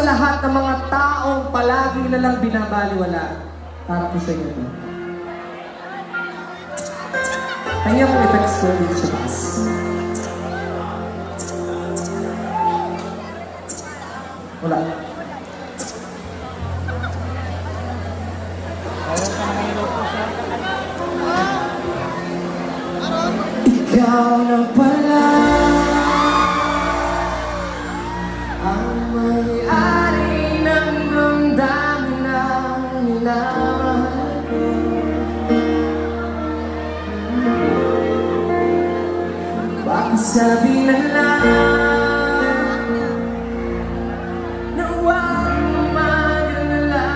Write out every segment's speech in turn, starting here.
sa lahat ng mga taong palagi na lang binabaliwala. Para po sa inyo to. Kanya ko effects ko dito sa taas. Wala. Ikaw na pala ang may-ari ng damdamin ng minamahal ko. Bakit sabi na lang na huwag mo mag-alala,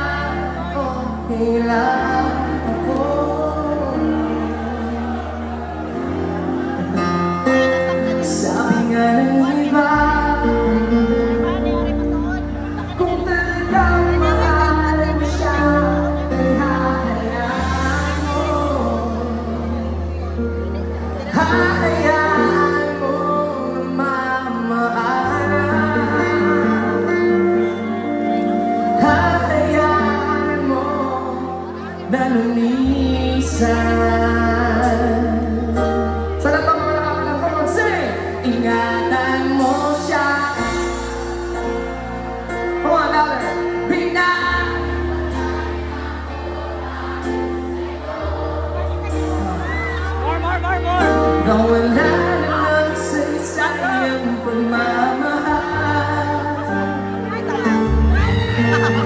okay lang ako. Sabi nga ng iba, kung talagang mahal mo siya, ay hahayaan mo. Hahayaan mo na mamaalam. Hahayaan mo na lumisan. Ingatan mo siya. Come on, louder. More. Na wala namang saysayang pagmamahal.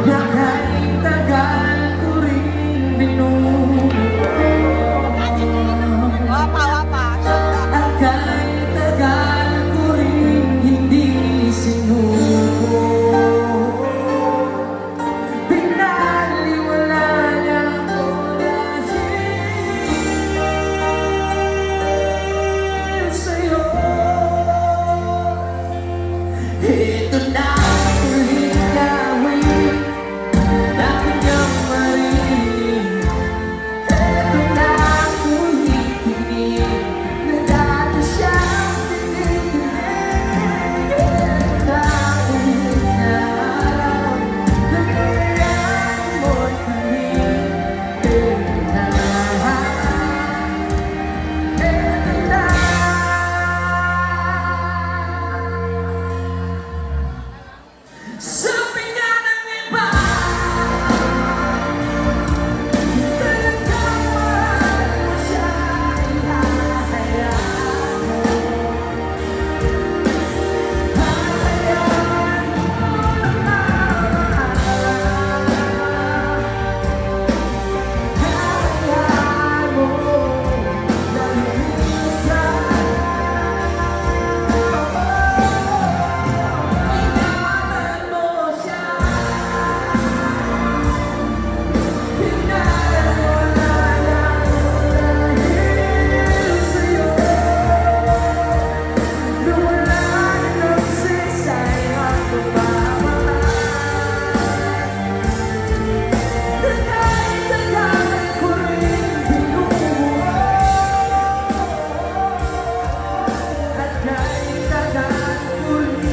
Na kahit tagal ko rin binubuo. Wapa. At kahit tagal ko rin hindi sinuko. Pinaliwala niya ako dahil sa'yo. Ito na ulit gawin na kanyang marinig. Ito na ulit-ulit na dati siyang tinikinig. Ito na ulit na araw na kailangan mo't kaming. Ito na. Sabi nga ng iba, talagang mahal mo siya, ihahayaan mo. Hahayaan mo na mamaalam. Hahayaan mo na lumisan. Ingatan mo siya. Pinaliwala niya ako dahil sa'yo. Na wala nang saysayang pagmamahal. Na kahit tagal ko rin binubuo. At kahit tagal ko rin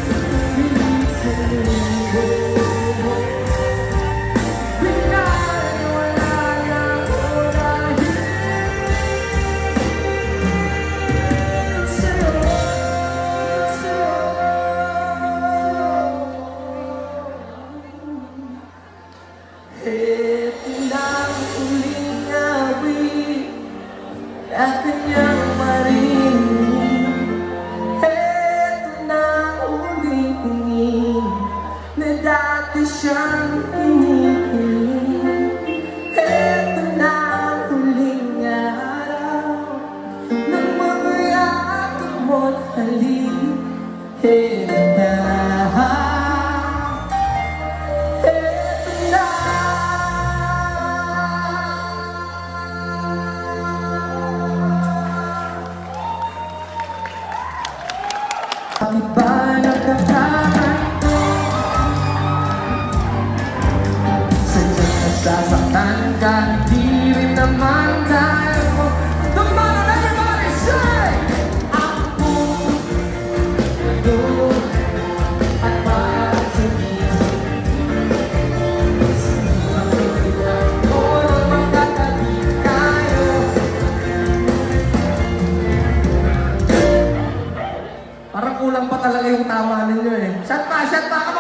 sinuko. Pinaliwala niya ako dahil sa'yo. Ito na ang huling awit na kanyang marinig. Ito na ang huling tingin na dati siyang kinikilig. Ito na ang huling araw ng mga yakap mo't halik. Ito na. Ito na. Bakit ba nagkakaganto? talaga yung tama ninyo eh. Shot pa, come